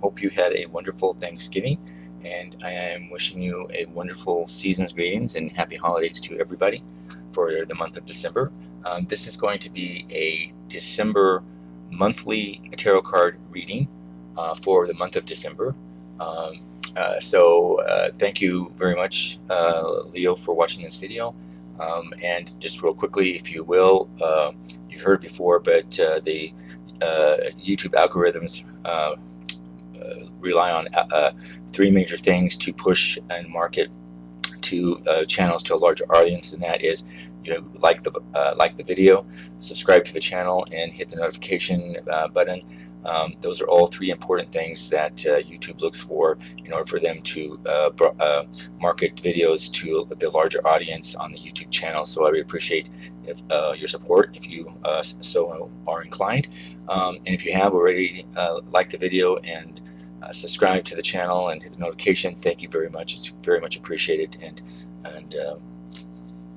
hope you had a wonderful Thanksgiving, and I am wishing you a wonderful season's greetings and happy holidays to everybody for the month of December. This is going to be a December monthly tarot card reading for the month of December. Thank you very much, Leo, for watching this video. And just real quickly, if you will, you've heard it before, but the YouTube algorithms rely on three major things to push and market to channels to a larger audience, and that is, like the video, subscribe to the channel, and hit the notification button. Those are all three important things that YouTube looks for in order for them to market videos to the larger audience on the YouTube channel. So I would appreciate your support if you so are inclined. And if you have already liked the video and subscribe to the channel and hit the notification, thank you very much. It's very much appreciated, and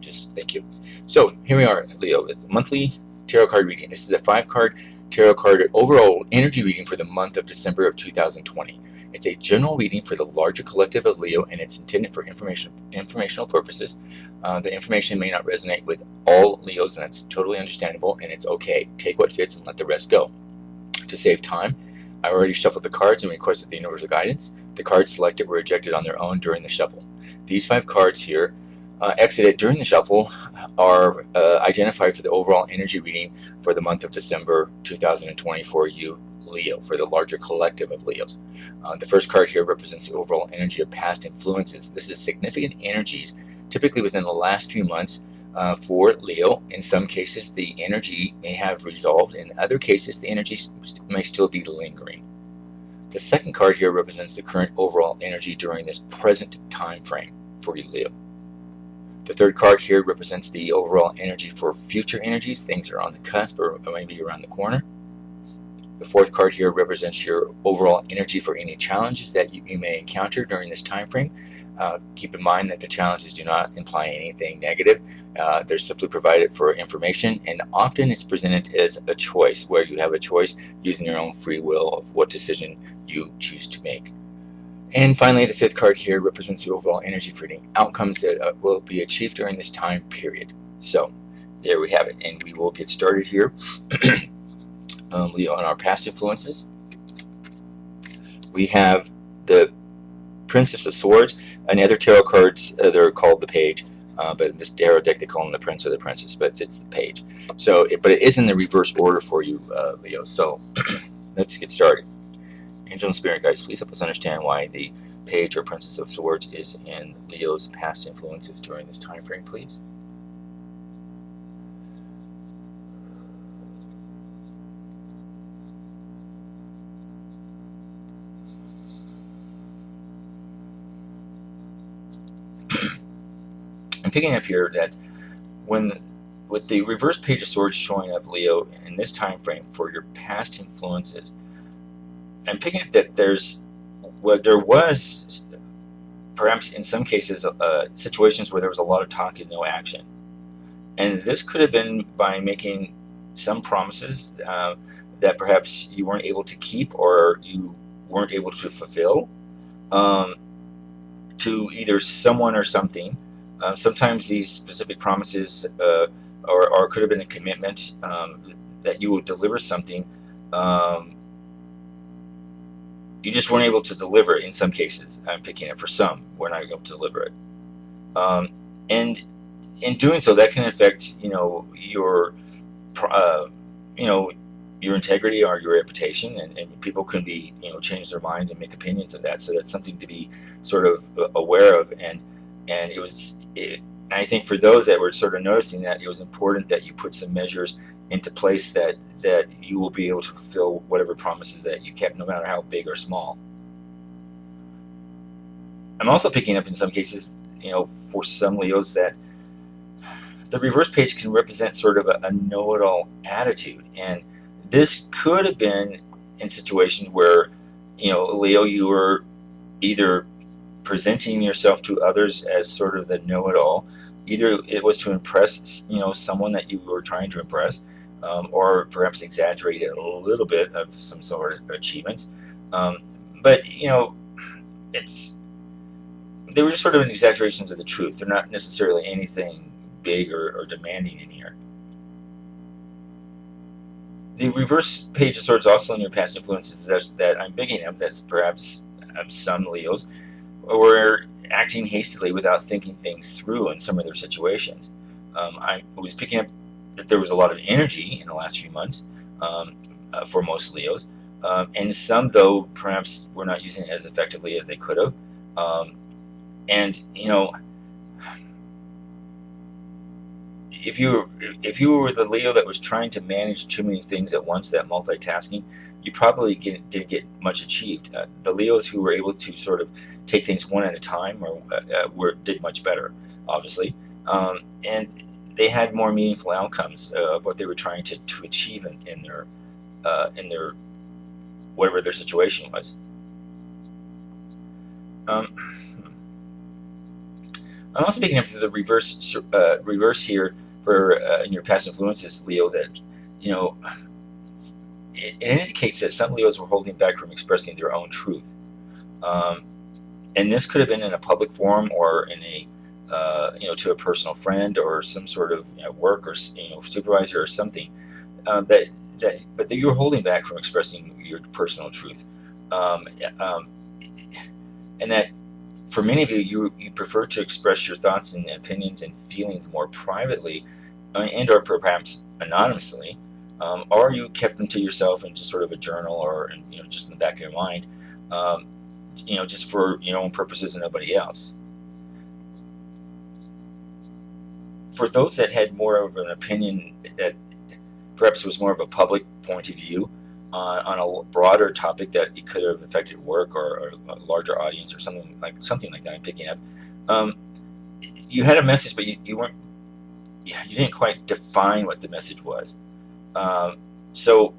just thank you. So here we are, Leo. It's a monthly tarot card reading. This is a 5-card tarot card overall energy reading for the month of December of 2020. It's a general reading for the larger collective of Leo, and it's intended for informational purposes. The information may not resonate with all Leos, and that's totally understandable, and it's okay. Take what fits and let the rest go. To save time, I already shuffled the cards and requested the universal guidance. The cards selected were ejected on their own during the shuffle. These 5 cards here exited during the shuffle are identified for the overall energy reading for the month of December 2020 for you, Leo, for the larger collective of Leos. The first card here represents the overall energy of past influences. This is significant energies, typically within the last few months for Leo. In some cases, the energy may have resolved. In other cases, the energy may still be lingering. The second card here represents the current overall energy during this present time frame for you, Leo. The third card here represents the overall energy for future energies. Things are on the cusp or maybe around the corner. The fourth card here represents your overall energy for any challenges that you may encounter during this time frame. Keep in mind that the challenges do not imply anything negative. They're simply provided for information, and often it's presented as a choice, where you have a choice using your own free will of what decision you choose to make. And finally, the fifth card here represents the overall energy for any outcomes that will be achieved during this time period. So there we have it, and we will get started here. Leo, on our past influences, we have the Princess of Swords, and other tarot cards they're called the Page, but in this tarot deck they call them the Prince or the Princess, but it's the Page. So, but it is in the reverse order for you, Leo. So let's get started. Angel and Spirit guides, please help us understand why the Page or Princess of Swords is in Leo's past influences during this time frame, please. I'm picking up here that with the reverse Page of Swords showing up, Leo, in this time frame for your past influences, I'm picking up that there was perhaps in some cases situations where there was a lot of talk and no action, and this could have been by making some promises that perhaps you weren't able to keep or you weren't able to fulfill to either someone or something. Sometimes these specific promises or could have been a commitment that you will deliver something. You just weren't able to deliver it in some cases. I'm picking it for some. We're not able to deliver it. And in doing so, that can affect, your integrity or your reputation, and people can be, change their minds and make opinions of that. So that's something to be sort of aware of. And I think for those that were sort of noticing that, it was important that you put some measures into place that you will be able to fulfill whatever promises that you kept, no matter how big or small. I'm also picking up in some cases, for some Leos, that the reverse Page can represent sort of a know-it-all attitude, and this could have been in situations where, Leo, you were either presenting yourself to others as sort of the know-it-all. Either it was to impress, someone that you were trying to impress, or perhaps exaggerate a little bit of some sort of achievements. But it's they were just sort of an exaggerations of the truth. They're not necessarily anything big or demanding in here. The reverse page of swords also in your past influences that I'm picking up that's perhaps some Leos were acting hastily without thinking things through in some of their situations. I was picking up that there was a lot of energy in the last few months for most Leos, and some, though, perhaps were not using it as effectively as they could have. And if you were the Leo that was trying to manage too many things at once, that multitasking, you probably didn't get much achieved. The Leos who were able to sort of take things one at a time did much better, obviously, and they had more meaningful outcomes of what they were trying to achieve in their whatever their situation was. I'm also picking up the reverse here for in your past influences, Leo, that it indicates that some Leos were holding back from expressing their own truth, and this could have been in a public forum or in a to a personal friend or some sort of work or supervisor or something but that you're holding back from expressing your personal truth, and that for many of you, you prefer to express your thoughts and opinions and feelings more privately, and or perhaps anonymously, or you kept them to yourself in just sort of a journal or just in the back of your mind, just for your own purposes and nobody else. For those that had more of an opinion that perhaps was more of a public point of view on a broader topic that it could have affected work or a larger audience or something like that I'm picking up, you had a message, but you didn't quite define what the message was. So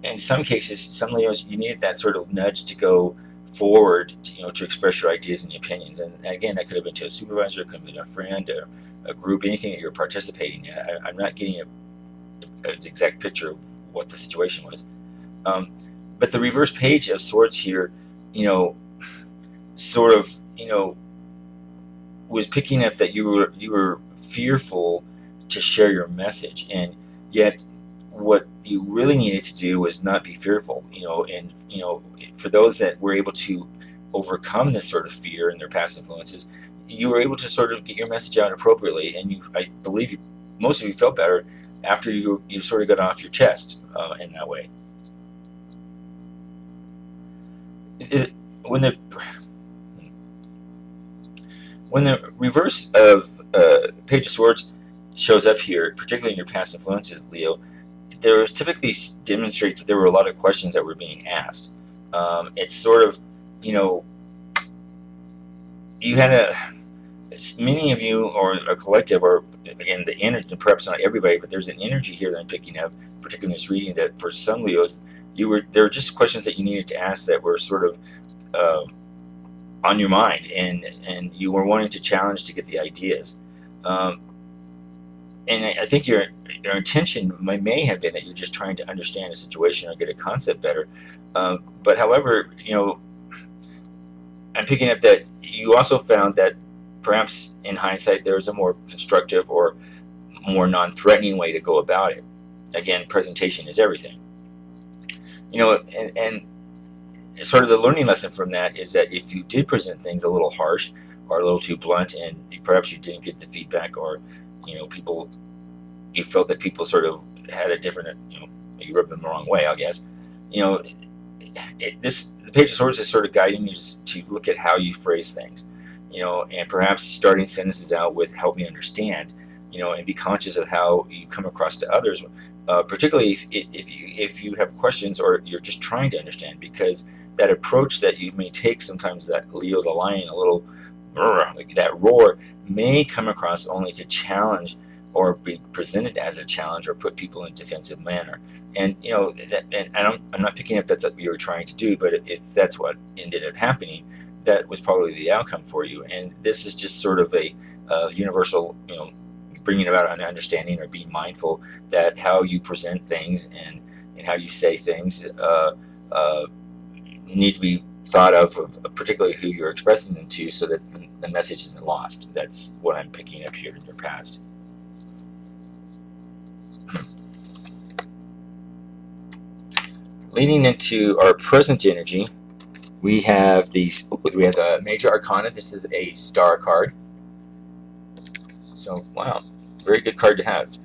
in some cases, some Leos, you needed that sort of nudge to go forward, to express your ideas and opinions. And again, that could have been to a supervisor, it could have been a friend, or a group, anything that you're participating in. I'm not getting an exact picture of what the situation was. But the reverse page of swords here, sort of, was picking up that you were fearful to share your message, and yet what you really needed to do was not be fearful, and for those that were able to overcome this sort of fear in their past influences, you were able to sort of get your message out appropriately, and I believe most of you felt better after you sort of got off your chest in that way. When the reverse of Page of Swords shows up here, particularly in your past influences, Leo, there typically demonstrates that there were a lot of questions that were being asked. It's sort of, you had many of you, or a collective, or again, the energy, perhaps not everybody, but there's an energy here that I'm picking up, particularly in this reading, that for some Leos, there were just questions that you needed to ask that were sort of on your mind, and you were wanting to challenge to get the ideas. And I think your intention may have been that you're just trying to understand a situation or get a concept better. But however, I'm picking up that you also found that perhaps in hindsight there's a more constructive or more non-threatening way to go about it. Again, presentation is everything. And sort of the learning lesson from that is that if you did present things a little harsh or a little too blunt, and perhaps you didn't get the feedback, or you felt that people sort of had a different, you rubbed them the wrong way, I guess. The Page of Swords is sort of guiding you to look at how you phrase things, and perhaps starting sentences out with "help me understand," and be conscious of how you come across to others, particularly if you have questions or you're just trying to understand, because that approach that you may take sometimes, that Leo the lion, a little like that roar, may come across only to challenge or be presented as a challenge or put people in a defensive manner. And I'm not picking up that's what you were trying to do, but if that's what ended up happening, that was probably the outcome for you. And this is just sort of a universal, bringing about an understanding or being mindful that how you present things and how you say things need to be thought of particularly who you're expressing them to, so that the message isn't lost. That's what I'm picking up here in your past. Leading into our present energy, we have the Major Arcana. This is a star card. So wow, very good card to have.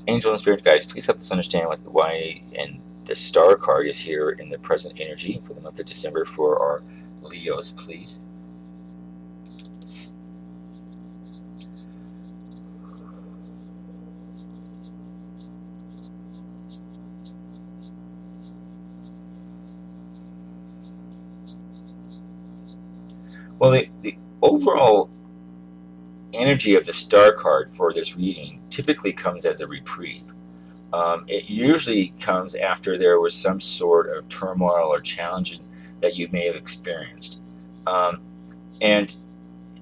Angel and Spirit Guides, please help us understand why and the star card is here in the present energy for the month of December for our Leos, please. Well, the overall energy of the star card for this reading typically comes as a reprieve. It usually comes after there was some sort of turmoil or challenge that you may have experienced. And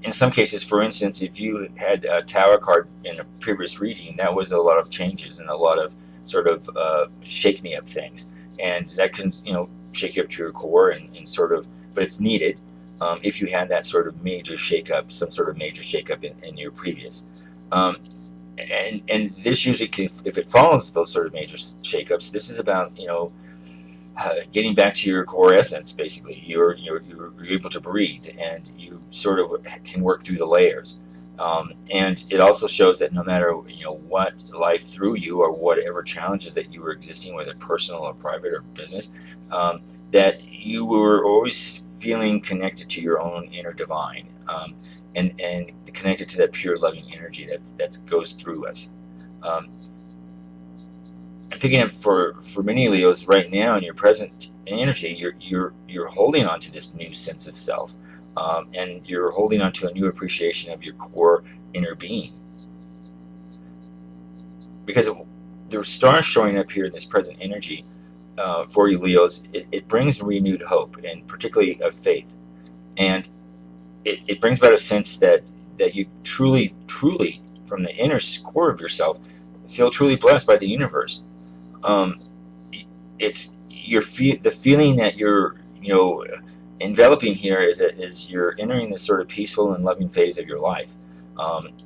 in some cases, for instance, if you had a Tower card in a previous reading, that was a lot of changes and a lot of sort of shake me up things. And that can, shake you up to your core and sort of, but it's needed if you had that sort of major shake-up, some sort of major shake-up in your previous. And this usually can, if it follows those sort of major shakeups, this is about getting back to your core essence. Basically, you're able to breathe, and you sort of can work through the layers. And it also shows that no matter what life threw you, or whatever challenges that you were existing, whether personal or private or business, that you were always feeling connected to your own inner divine. And connected to that pure loving energy that goes through us. I'm picking up for many Leos right now in your present energy. You're holding on to this new sense of self, and you're holding on to a new appreciation of your core inner being. Because the stars showing up here in this present energy for you Leos, it brings renewed hope, and particularly of faith, and it brings about a sense that you truly, from the inner core of yourself, feel truly blessed by the universe. It's the feeling that you're enveloping here is you're entering this sort of peaceful and loving phase of your life,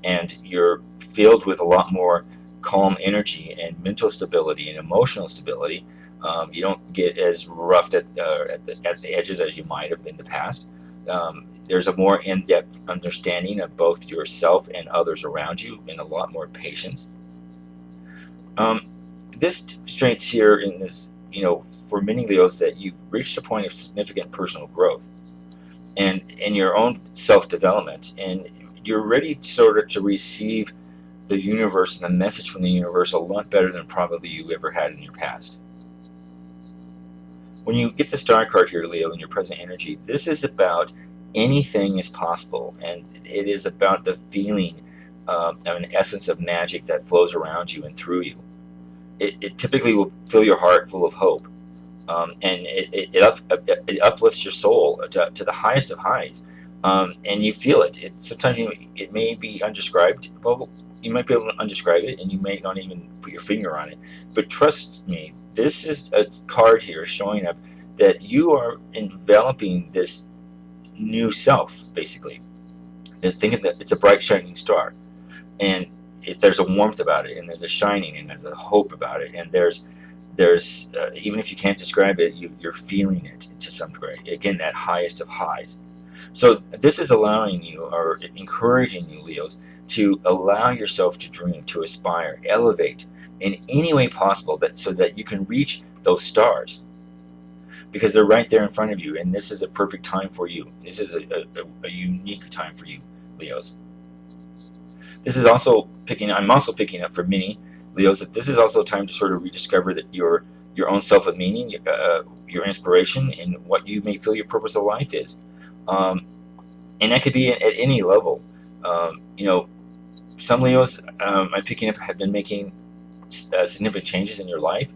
and you're filled with a lot more calm energy and mental stability and emotional stability. You don't get as roughed at the edges as you might have in the past. There's a more in-depth understanding of both yourself and others around you, and a lot more patience. This demonstrates here in this, for many Leos, that you've reached a point of significant personal growth and in your own self-development, and you're ready sort of to receive the universe and the message from the universe a lot better than probably you ever had in your past. When you get the star card here, Leo, in your present energy, this is about anything is possible, and it is about the feeling of an essence of magic that flows around you and through you. It typically will fill your heart full of hope, and it uplifts your soul to the highest of highs, and you feel it. Sometimes it may be undescribed. Well, you might be able to undescribe it, and you may not even put your finger on it. But trust me, this is a card here showing up that you are enveloping this new self, basically. Think of that it's a bright shining star, and there's a warmth about it, and there's a shining, and there's a hope about it, and there's even if you can't describe it, you're feeling it to some degree. Again, that highest of highs. So this is allowing you, or encouraging you, Leos, to allow yourself to dream, to aspire, elevate in any way possible, so that you can reach those stars, because they're right there in front of you, and this is a perfect time for you. This is a unique time for you, Leos. This is also I'm also picking up for many Leos that this is also a time to sort of rediscover that your own self of meaning, your inspiration, and what you may feel your purpose of life is. And that could be at any level. Some Leos I'm picking up have been making significant changes in your life.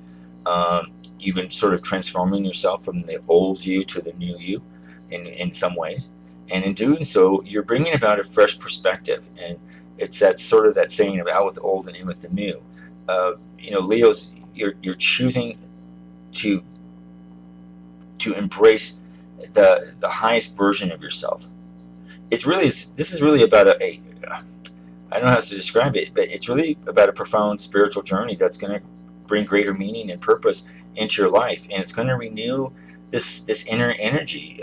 You've been sort of transforming yourself from the old you to the new you in some ways. And in doing so, you're bringing about a fresh perspective. And it's that sort of that saying of out with the old and in with the new. Leos, you're choosing to embrace the highest version of yourself. It's really this is really about a I don't know how to describe it, but it's really about a profound spiritual journey that's going to bring greater meaning and purpose into your life, and it's going to renew this inner energy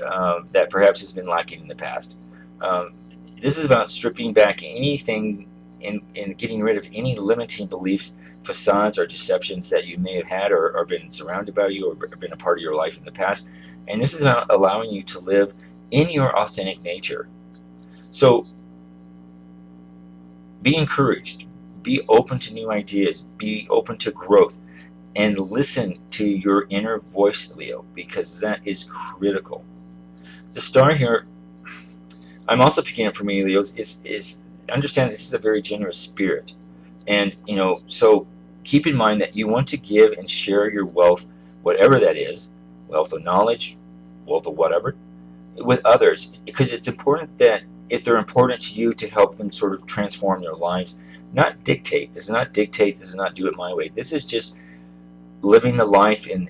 that perhaps has been lacking in the past. Um, this is about stripping back anything and getting rid of any limiting beliefs, facades, or deceptions that you may have had or been surrounded by you or been a part of your life in the past. And this is about allowing you to live in your authentic nature. So be encouraged, be open to new ideas, be open to growth, and listen to your inner voice, Leo, because that is critical. The star here, I'm also picking up for me, Leos, is understand this is a very generous spirit. And, so keep in mind that you want to give and share your wealth, whatever that is, wealth of knowledge, wealth of whatever, with others, because it's important that if they're important to you, to help them sort of transform their lives, not dictate. This is not dictate. This is not do it my way. This is just living the life and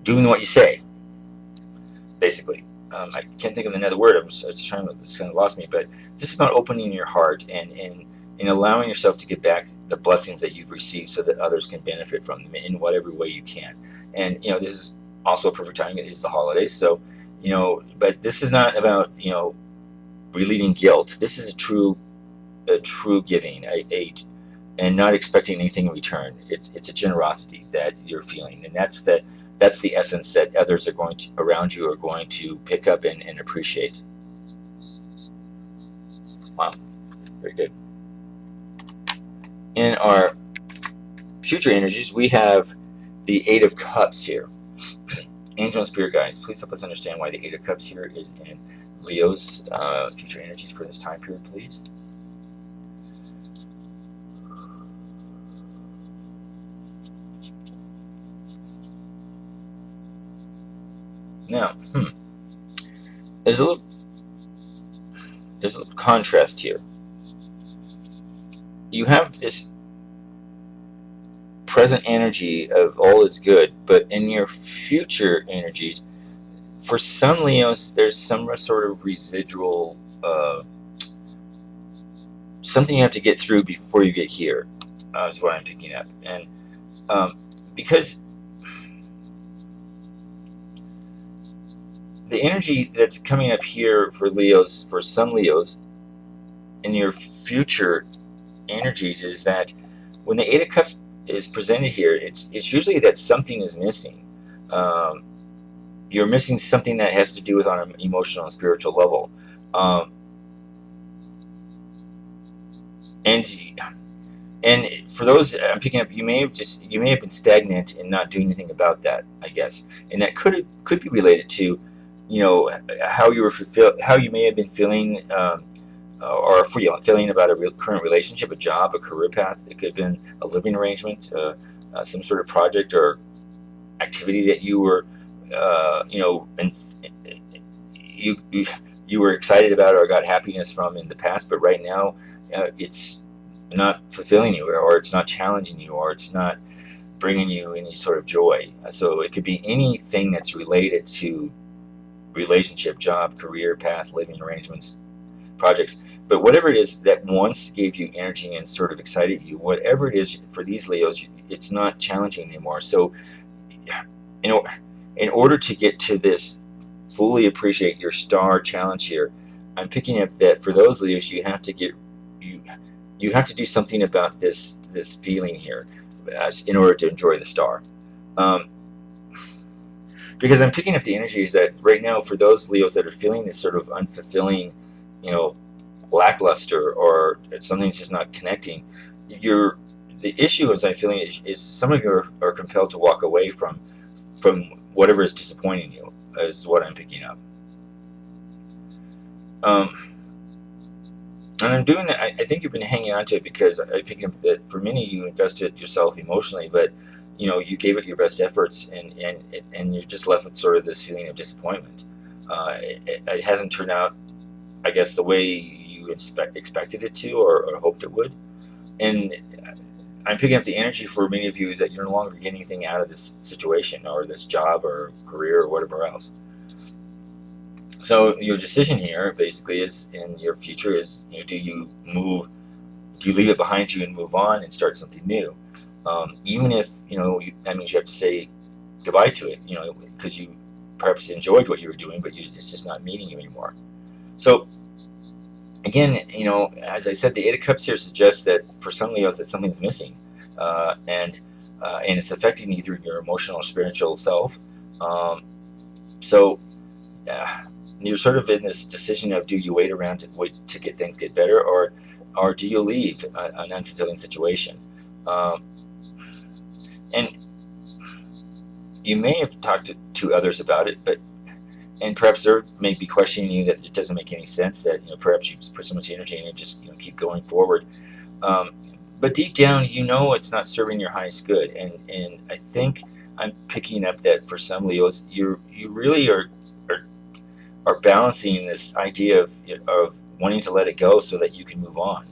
doing what you say, basically. I can't think of another word. It's trying to, it's kind of lost me, but this is about opening your heart and allowing yourself to get back the blessings that you've received, so that others can benefit from them in whatever way you can. And this is also a perfect time. It is the holidays, so but this is not about relieving guilt. This is a true giving, and not expecting anything in return. It's a generosity that you're feeling, and that's the essence that others are going to around you are going to pick up and appreciate. Wow, very good. In our future energies, we have the Eight of Cups here. Angel and Spirit Guides, please help us understand why the Eight of Cups here is in Leo's future energies for this time period, please. Now, there's a little contrast here. You have this present energy of all is good, but in your future energies, for some Leos, there's some sort of residual something you have to get through before you get here, is what I'm picking up. And because the energy that's coming up here for Leos, for some Leos, in your future energies, is that when the Eight of Cups is presented here, it's usually that something is missing. You're missing something that has to do with on an emotional and spiritual level. And for those I'm picking up, you may have been stagnant and not doing anything about that, I guess. And that could be related to how you may have been feeling, or feeling about a current relationship, a job, a career path. It could have been a living arrangement, some sort of project or activity that you were and you were excited about or got happiness from in the past, but right now it's not fulfilling you, or it's not challenging you, or it's not bringing you any sort of joy. So it could be anything that's related to relationship, job, career path, living arrangements, projects. But whatever it is that once gave you energy and sort of excited you, whatever it is for these Leos, it's not challenging anymore. So in order to get to this, fully appreciate your star challenge here, I'm picking up that for those Leos, you have to do something about this feeling here, in order to enjoy the star. Because I'm picking up the energies that right now, for those Leos that are feeling this sort of unfulfilling, lackluster, or something's just not connecting, the issue, as I'm feeling, is some of you are compelled to walk away from whatever is disappointing you, is what I'm picking up. And I'm doing that. I think you've been hanging on to it because I pick up that for many you invested yourself emotionally, but you gave it your best efforts, and you're just left with sort of this feeling of disappointment. It hasn't turned out, I guess, the way you expected it to, or hoped it would. And I'm picking up the energy for many of you is that you're no longer getting anything out of this situation or this job or career or whatever else. So your decision here basically is in your future is, do you leave it behind you and move on and start something new? Even if, that means you have to say goodbye to it, because you perhaps enjoyed what you were doing, but it's just not meeting you anymore. So again, as I said, the Eight of Cups here suggests that for some Leos that something's missing, and it's affecting either your emotional or spiritual self. So you're sort of in this decision of, do you wait around to wait to get things get better, or do you leave an unfulfilling situation? And you may have talked to others about it, and perhaps they may be questioning you that it doesn't make any sense, that perhaps you put so much energy in it, just keep going forward. But deep down, it's not serving your highest good, and I think I'm picking up that for some Leos, you really are balancing this idea of wanting to let it go so that you can move on.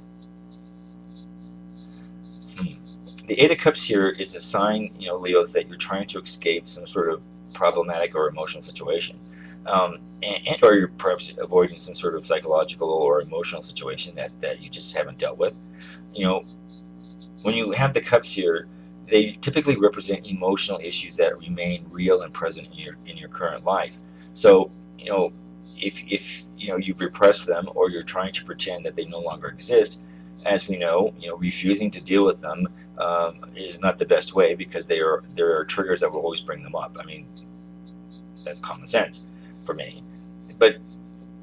The Eight of Cups here is a sign, Leos, that you're trying to escape some sort of problematic or emotional situation, and or you're perhaps avoiding some sort of psychological or emotional situation that you just haven't dealt with. When you have the Cups here, they typically represent emotional issues that remain real and present in your current life. So, if you've repressed them, or you're trying to pretend that they no longer exist, as we know, refusing to deal with them is not the best way, because there are triggers that will always bring them up. I mean, that's common sense for many. But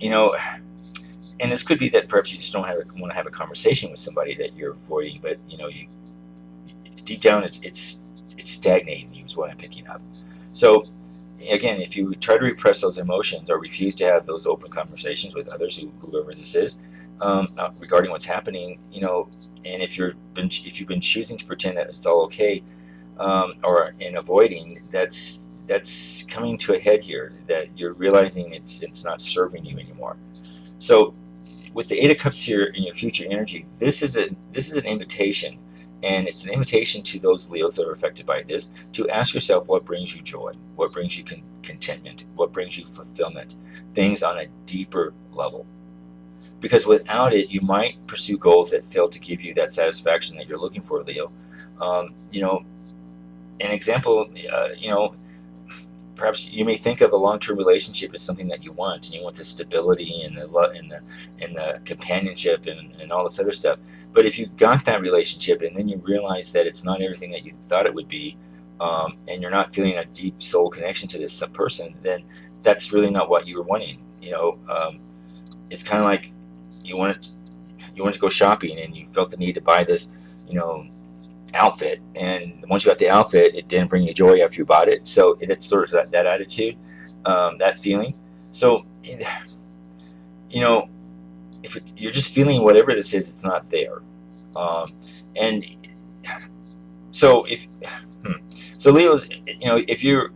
and this could be that perhaps you just don't want to have a conversation with somebody that you're avoiding, but you deep down it's stagnating you, is what I'm picking up. So again, if you try to repress those emotions or refuse to have those open conversations with others, whoever this is, regarding what's happening, and if you've been choosing to pretend that it's all okay, or in avoiding, that's coming to a head here, that you're realizing it's not serving you anymore. So with the Eight of Cups here in your future energy, this is an invitation, and it's an invitation to those Leos that are affected by this, to ask yourself what brings you joy, what brings you contentment, what brings you fulfillment, things on a deeper level. Because without it, you might pursue goals that fail to give you that satisfaction that you're looking for, Leo. An example, perhaps you may think of a long-term relationship as something that you want, and you want the stability and the companionship and all this other stuff. But if you got that relationship and then you realize that it's not everything that you thought it would be, and you're not feeling a deep soul connection to this person, then that's really not what you were wanting. It's kind of like you wanted to go shopping, and you felt the need to buy this, outfit, and once you got the outfit, it didn't bring you joy after you bought it. So it's sort of that attitude, that feeling. So if you're just feeling whatever this is, it's not there. And so so Leos, if you're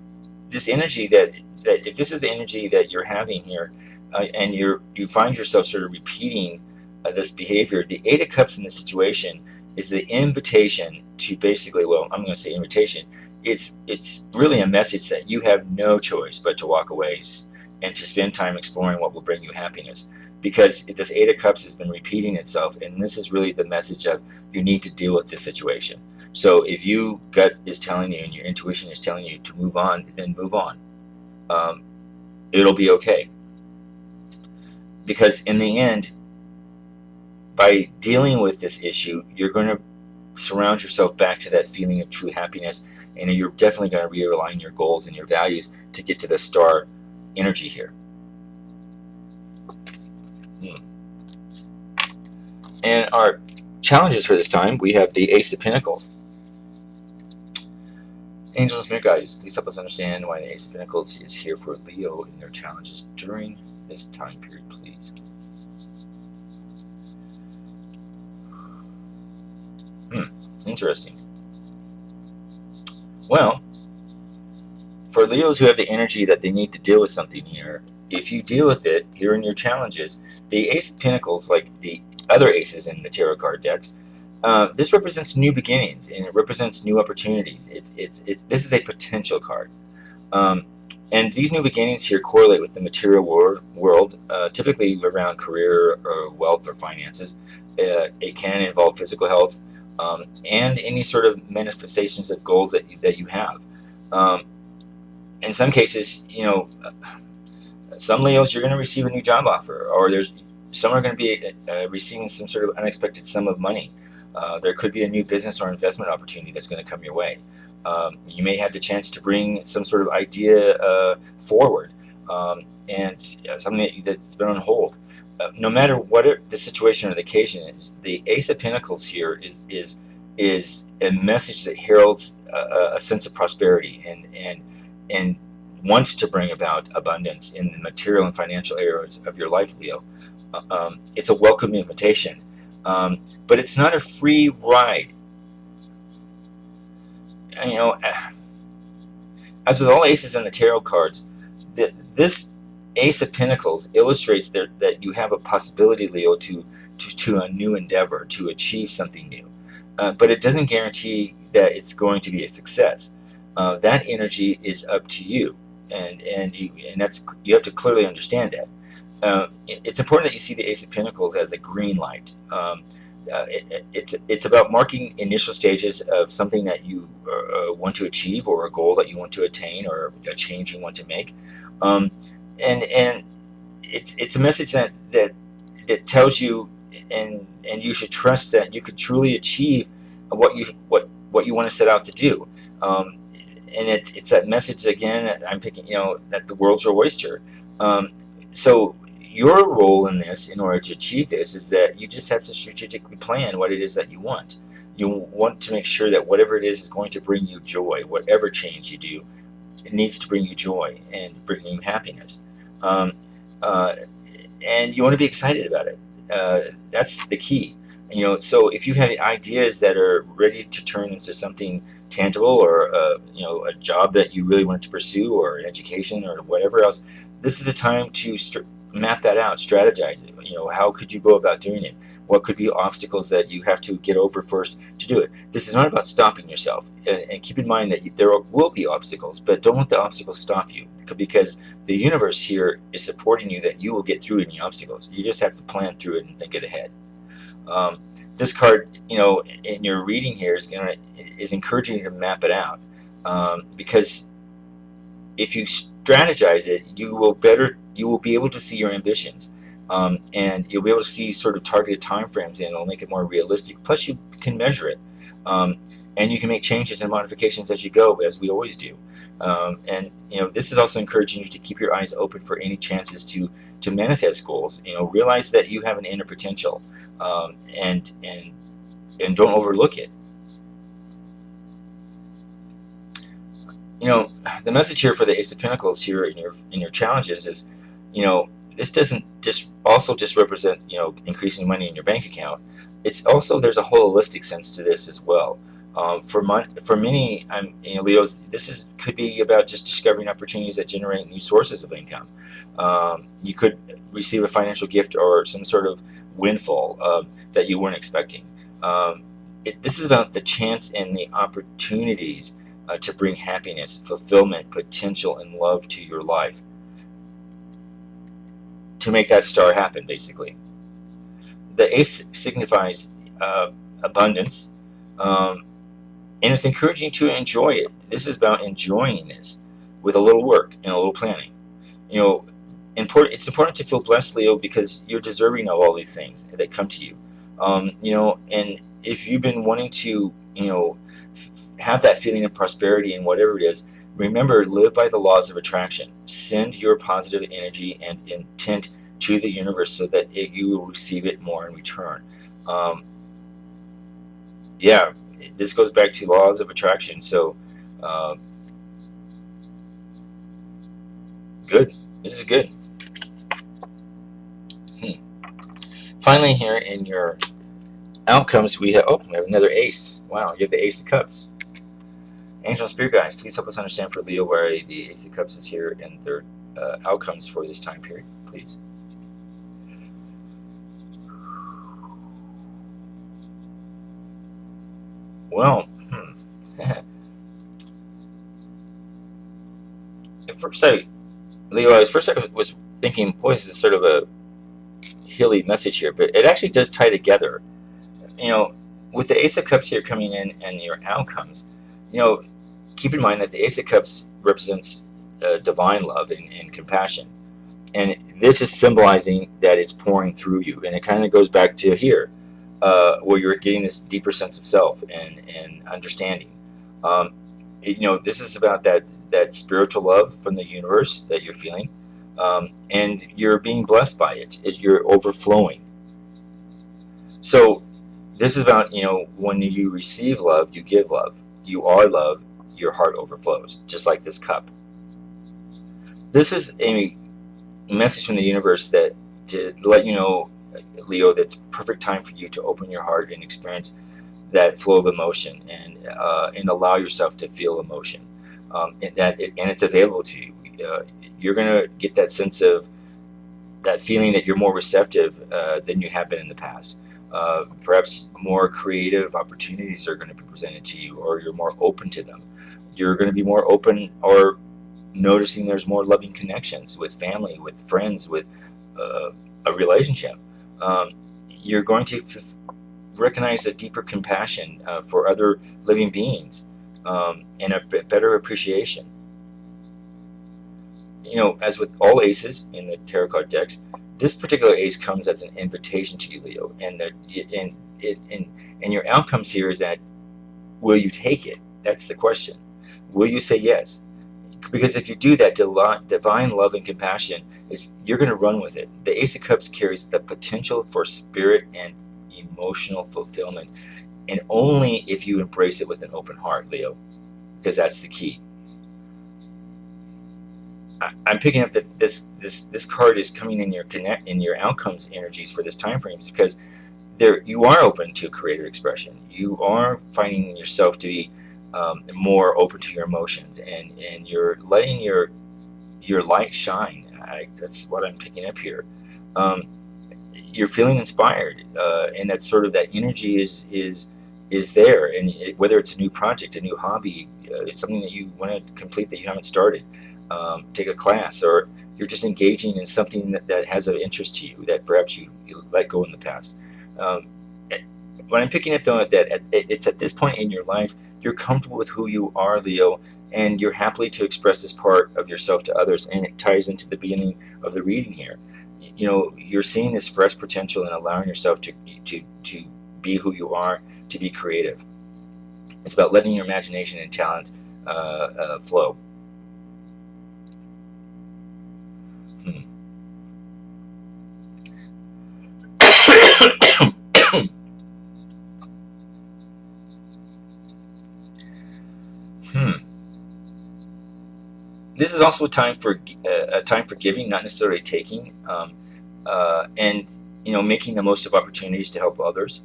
this energy that if this is the energy that you're having here, and you find yourself sort of repeating this behavior, the Eight of Cups in this situation is the invitation to basically, well, I'm going to say invitation. It's really a message that you have no choice but to walk away and to spend time exploring what will bring you happiness. Because this Eight of Cups has been repeating itself, and this is really the message of, you need to deal with this situation. So if you gut is telling you and your intuition is telling you to move on, then move on. It'll be okay. Because in the end, by dealing with this issue, you're going to surround yourself back to that feeling of true happiness, and you're definitely going to realign your goals and your values to get to the star energy here. And our challenges for this time, we have the Ace of Pentacles. Angels, Spirit Guides, please help us understand why the Ace of Pentacles is here for Leo in their challenges during this time period, please. Interesting. Well, for Leos who have the energy that they need to deal with something here, if you deal with it here in your challenges, the Ace of Pentacles, like the other aces in the tarot card decks, This represents new beginnings, and it represents new opportunities. This is a potential card. Um, and these new beginnings here correlate with the material world, typically around career or wealth or finances. It can involve physical health, and any sort of manifestations of goals that you have. Um, in some cases, some Leos, you're going to receive a new job offer, or some are going to be receiving some sort of unexpected sum of money. There could be a new business or investment opportunity that's going to come your way. You may have the chance to bring some sort of idea forward, and something that's been on hold. No matter what the situation or the occasion is, the Ace of Pentacles here is a message that heralds a sense of prosperity and wants to bring about abundance in the material and financial areas of your life, Leo. It's a welcome invitation, but it's not a free ride. You know, as with all aces in the tarot cards, this Ace of Pentacles illustrates that you have a possibility, Leo, to a new endeavor, to achieve something new. But it doesn't guarantee that it's going to be a success. That energy is up to you, and you have to clearly understand that. It's important that you see the Ace of Pentacles as a green light. It's about marking initial stages of something that you want to achieve, or a goal that you want to attain, or a change you want to make. Um, and it's a message that tells you, and you should trust that you could truly achieve what you want to set out to do. Um, and it's that message again that I'm picking, that the world's your oyster. So your role in this, in order to achieve this, is that you just have to strategically plan what it is that you want. You want to make sure that whatever it is going to bring you joy. Whatever change you do, it needs to bring you joy and bring you happiness. Um, uh, and you want to be excited about it. That's the key. So if you have ideas that are ready to turn into something tangible, or a job that you really want to pursue, or an education, or whatever else, this is a time to map that out, strategize it. How could you go about doing it? What could be obstacles that you have to get over first to do it? This is not about stopping yourself, and keep in mind that there will be obstacles, but don't let the obstacles stop you, because the universe here is supporting you, that you will get through any obstacles. You just have to plan through it and think it ahead. Um, this card, in your reading here is encouraging you to map it out, because if you strategize it, you will be able to see your ambitions, and you'll be able to see sort of targeted time frames, and it'll make it more realistic. Plus, you can measure it, and you can make changes and modifications as you go, as we always do. And this is also encouraging you to keep your eyes open for any chances to manifest goals. Realize that you have an inner potential, and don't overlook it. The message here for the Ace of Pentacles here in your challenges is, this doesn't just represent increasing money in your bank account. It's also, there's a holistic sense to this as well. For many, Leos, could be about just discovering opportunities that generate new sources of income. You could receive a financial gift or some sort of windfall that you weren't expecting. This is about the chance and the opportunities to bring happiness, fulfillment, potential, and love to your life, to make that star happen, basically. The ace signifies abundance, and it's encouraging to enjoy it. This is about enjoying this with a little work and a little planning. It's important to feel blessed, Leo, because you're deserving of all these things that come to you. And if you've been wanting to, have that feeling of prosperity in whatever it is, remember, live by the laws of attraction. Send your positive energy and intent to the universe so that you will receive it more in return. Yeah, this goes back to laws of attraction. So, good. This is good. Finally, here in your outcomes, we have another ace. Wow, you have the Ace of Cups. Angel and Spirit Guides, please help us understand for Leo why the Ace of Cups is here and their outcomes for this time period, please. Well, at first Leo, I was thinking, boy, this is sort of a hilly message here, but it actually does tie together. You know, with the Ace of Cups here coming in and your outcomes, you know, keep in mind that the Ace of Cups represents divine love and compassion. And this is symbolizing that it's pouring through you. And it kind of goes back to here, where you're getting this deeper sense of self and understanding. Um, this is about that spiritual love from the universe that you're feeling, and you're being blessed by it. You're overflowing. So this is about, when you receive love, you give love. You are love. Your heart overflows, just like this cup. This is a message from the universe that to let you know, Leo, that's perfect time for you to open your heart and experience that flow of emotion and allow yourself to feel emotion, and it's available to you. You're gonna get that sense of that feeling that you're more receptive than you have been in the past. Perhaps more creative opportunities are going to be presented to you, or you're more open to them. You're going to be more open or noticing there's more loving connections with family, with friends, with a relationship. Um, you're going to recognize a deeper compassion for other living beings, and a better appreciation. As with all aces in the tarot card decks, this particular ace comes as an invitation to you, Leo, and your outcomes here is that, will you take it? That's the question. Will you say yes? Because if you do that, divine love and compassion you're going to run with it. The Ace of Cups carries the potential for spirit and emotional fulfillment, and only if you embrace it with an open heart, Leo, because that's the key. I'm picking up that this card is coming in your outcomes energies for this time frame, because you are open to creative expression. You are finding yourself to be more open to your emotions, and you're letting your light shine. That's what I'm picking up here. You're feeling inspired, and that's sort of that energy is there. And whether it's a new project, a new hobby, it's something that you want to complete that you haven't started, take a class, or you're just engaging in something that has an interest to you that perhaps you let go in the past. Um, what I'm picking up, though, that it's at this point in your life, you're comfortable with who you are, Leo, and you're happily to express this part of yourself to others. And it ties into the beginning of the reading here. You're seeing this fresh potential and allowing yourself to be who you are, to be creative. It's about letting your imagination and talent flow. Hmm. Hmm. This is also a time for giving, not necessarily taking, and making the most of opportunities to help others.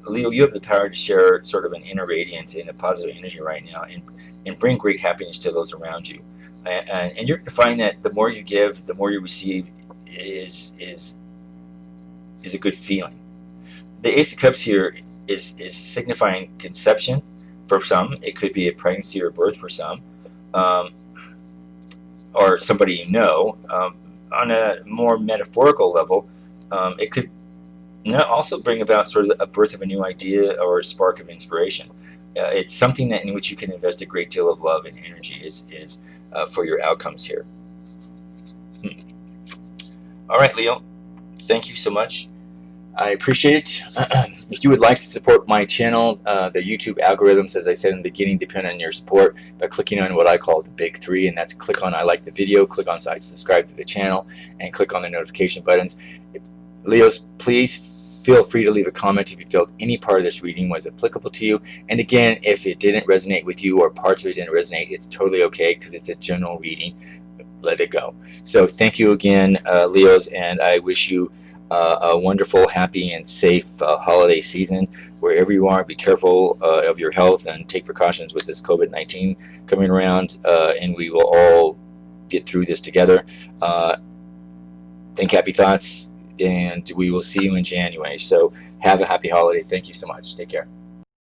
Leo, you have the power to share sort of an inner radiance and a positive energy right now, and bring great happiness to those around you. And you're going to find that the more you give, the more you receive is a good feeling. The Ace of Cups here is signifying conception for some. It could be a pregnancy or birth for some, um, or somebody you know. On a more metaphorical level, it could also bring about sort of a birth of a new idea or a spark of inspiration. It's something in which you can invest a great deal of love and energy is for your outcomes here. All right, Leo, thank you so much. I appreciate it. If you would like to support my channel, the YouTube algorithms, as I said in the beginning, depend on your support by clicking on what I call the big three, and that's click on I like the video, click on subscribe to the channel, and click on the notification buttons. Leos, please feel free to leave a comment if you felt any part of this reading was applicable to you. And again, if it didn't resonate with you or parts of it didn't resonate, it's totally okay, because it's a general reading. Let it go. So thank you again, Leos, and I wish you a wonderful, happy, and safe holiday season. Wherever you are, be careful of your health and take precautions with this COVID-19 coming around, and we will all get through this together. Think happy thoughts, and we will see you in January. So have a happy holiday. Thank you so much. Take care.